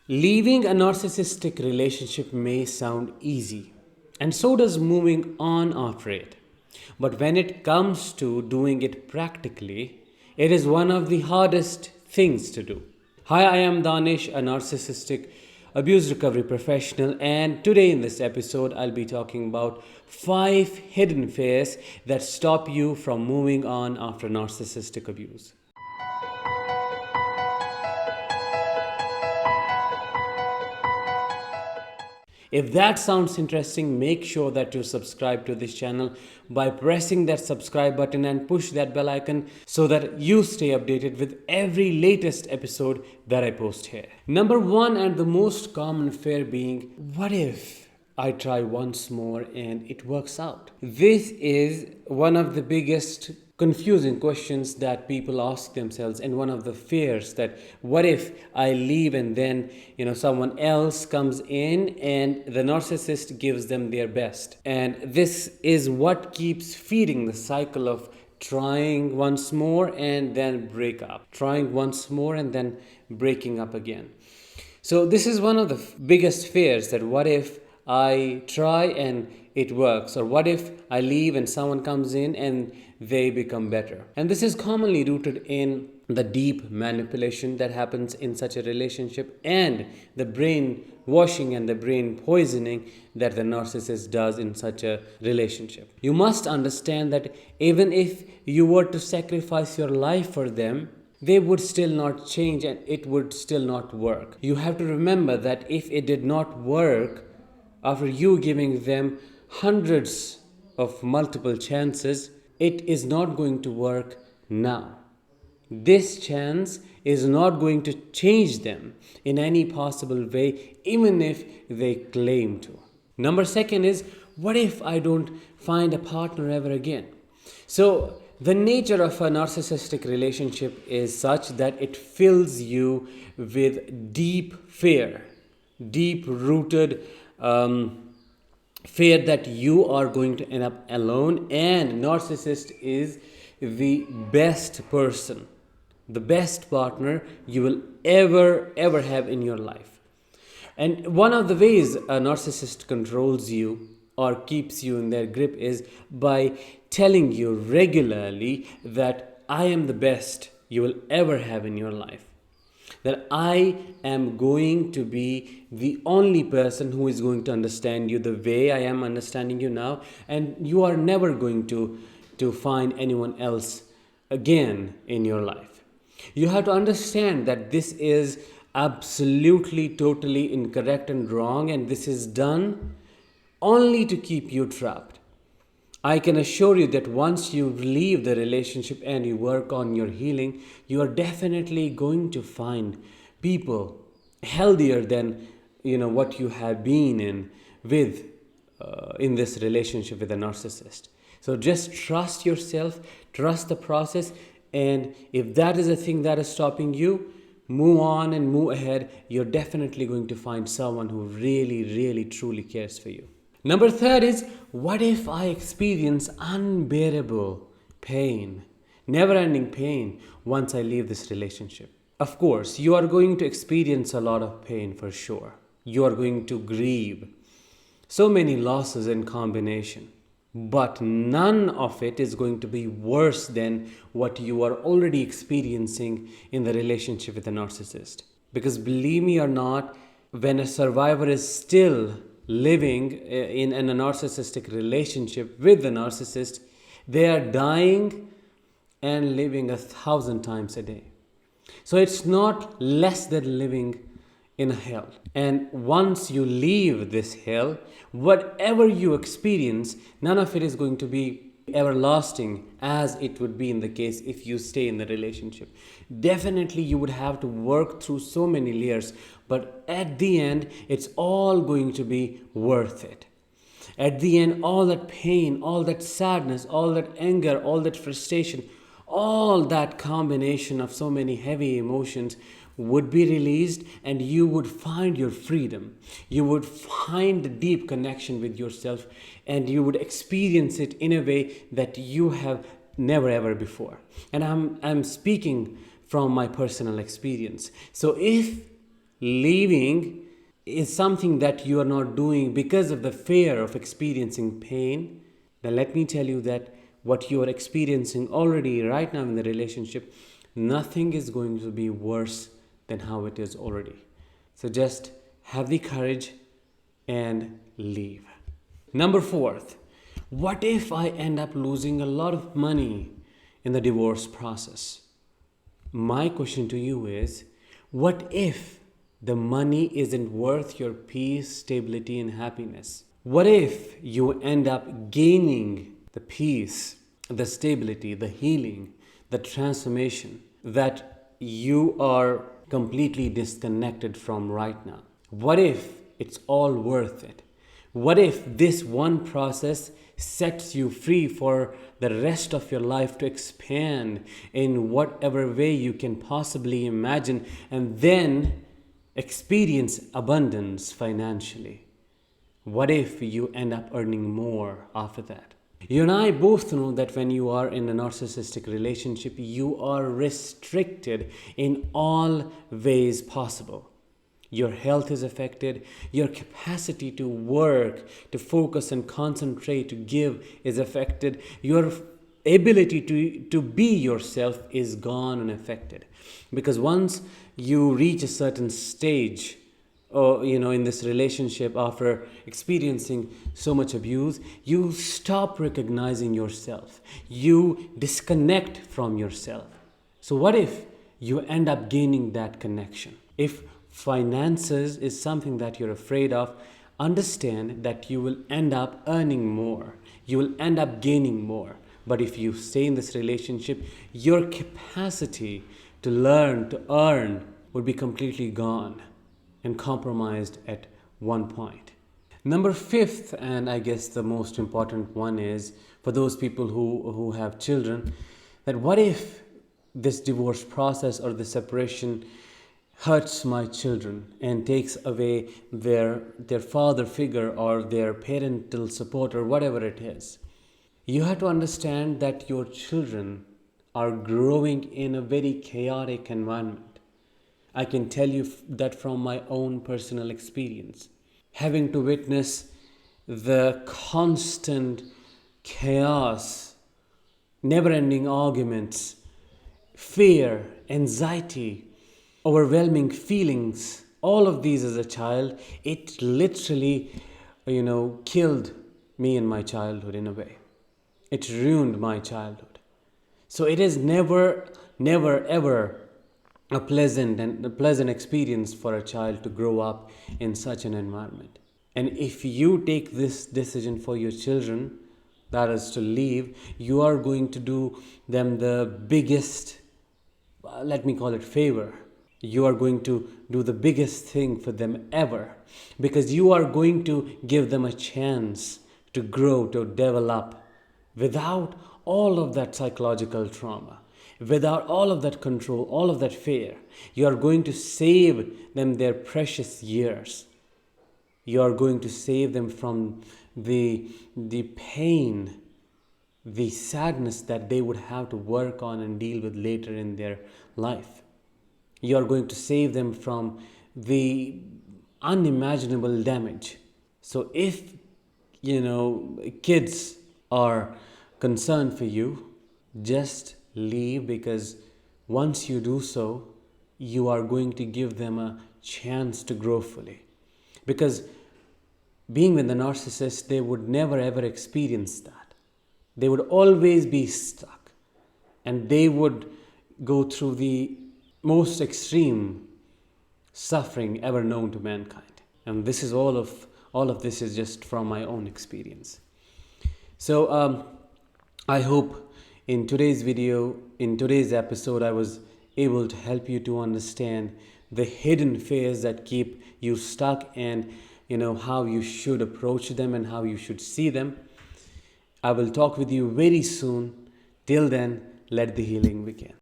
Leaving a narcissistic relationship may sound easy, and so does moving on after it. But when it comes to doing it practically, it is one of the hardest things to do. Hi, I am Danish, a narcissistic abuse recovery professional, and today in this episode, I'll be talking about 5 hidden fears that stop you from moving on after narcissistic abuse. If that sounds interesting, make sure that you subscribe to this channel by pressing that subscribe button and push that bell icon so that you stay updated with every latest episode that I post here. Number 1 and the most common fear being, what if I try once more and it works out? This is one of the biggest confusing questions that people ask themselves, and one of the fears that what if I leave and then someone else comes in and the narcissist gives them their best. And this is what keeps feeding the cycle of trying once more and then break up, trying once more and then breaking up again. So this is one of the biggest fears, that what if I try and it works, or what if I leave and someone comes in and they become better. And this is commonly rooted in the deep manipulation that happens in such a relationship, and the brain washing and the brain poisoning that the narcissist does in such a relationship. You must understand that even if you were to sacrifice your life for them, they would still not change and it would still not work. You have to remember that if it did not work after you giving them hundreds of multiple chances, it is not going to work now. This chance is not going to change them in any possible way, even if they claim to. Number 2 is, what if I don't find a partner ever again? So the nature of a narcissistic relationship is such that it fills you with deep fear, deep rooted fear that you are going to end up alone, and narcissist is the best person, the best partner you will ever have in your life. And one of the ways a narcissist controls you or keeps you in their grip is by telling you regularly that I am the best you will ever have in your life, that I am going to be the only person who is going to understand you the way I am understanding you now, and you are never going to find anyone else again in your life. You have to understand that this is absolutely, totally incorrect and wrong, and this is done only to keep you trapped. I can assure you that once you leave the relationship and you work on your healing, you are definitely going to find people healthier than what you have been in this relationship with a narcissist. So just trust yourself, trust the process, and if that is a thing that is stopping you, move on and move ahead. You're definitely going to find someone who really truly cares for you. Number 3 is, what if I experience unbearable pain, never-ending pain once I leave this relationship? Of course, you are going to experience a lot of pain for sure. You are going to grieve so many losses in combination, but none of it is going to be worse than what you are already experiencing in the relationship with a narcissist. Because believe me or not, when a survivor is still living in a narcissistic relationship with the narcissist, they are dying and living 1,000 times a day. So it's not less than living in hell. And once you leave this hell, whatever you experience, none of it is going to be everlasting as it would be in the case if you stay in the relationship. Definitely you would have to work through so many layers, but at the end it's all going to be worth it. At the end, all that pain, all that sadness, all that anger, all that frustration, all that combination of so many heavy emotions would be released, and you would find your freedom. You would find the deep connection with yourself, and you would experience it in a way that you have never ever before. And I'm speaking from my personal experience. So if Leaving is something that you are not doing because of the fear of experiencing pain, then let me tell you that what you are experiencing already right now in the relationship, nothing is going to be worse than how it is already. So just have the courage and leave. Number fourth, what if I end up losing a lot of money in the divorce process? My question to you is, what if the money isn't worth your peace, stability, and happiness? What if you end up gaining the peace, the stability, the healing, the transformation that you are completely disconnected from right now? What if it's all worth it? What if this one process sets you free for the rest of your life to expand in whatever way you can possibly imagine, and then experience abundance financially? What if you end up earning more after that? You and I both know that when you are in a narcissistic relationship, you are restricted in all ways possible. Your health is affected, your capacity to work, to focus and concentrate, to give is affected, your ability to be yourself is gone and affected. Because once you reach a certain stage, or in this relationship, after experiencing so much abuse, you stop recognizing yourself, you disconnect from yourself. So what if you end up gaining that connection? If finances is something that you're afraid of, understand that you will end up earning more, you will end up gaining more. But if you stay in this relationship, your capacity to learn, to earn would be completely gone and compromised at one point. Number fifth, and I guess the most important one, is for those people who have children, that what if this divorce process or the separation hurts my children and takes away their father figure or their parental support or whatever it is? You have to understand that your children are growing in a very chaotic environment. I can tell you that from my own personal experience. Having to witness the constant chaos, never-ending arguments, fear, anxiety, overwhelming feelings, all of these as a child, it literally, killed me in my childhood in a way. It ruined my childhood. So it is never, ever a pleasant experience for a child to grow up in such an environment. And if you take this decision for your children, that is to leave, you are going to do them the biggest, let me call it, favor. You are going to do the biggest thing for them ever, because you are going to give them a chance to grow, to develop without all of that psychological trauma, without all of that control, all of that fear. You are going to save them their precious years. You are going to save them from the pain, the sadness that they would have to work on and deal with later in their life. You are going to save them from the unimaginable damage. So if, kids are concerned for you, just leave, because once you do so, you are going to give them a chance to grow fully. Because being with the narcissist, they would never ever experience that. They would always be stuck, and they would go through the most extreme suffering ever known to mankind. And this is all of this is just from my own experience. So I hope in today's video, in today's episode, I was able to help you to understand the hidden fears that keep you stuck, and how you should approach them and how you should see them. I will talk with you very soon. Till then, let the healing begin.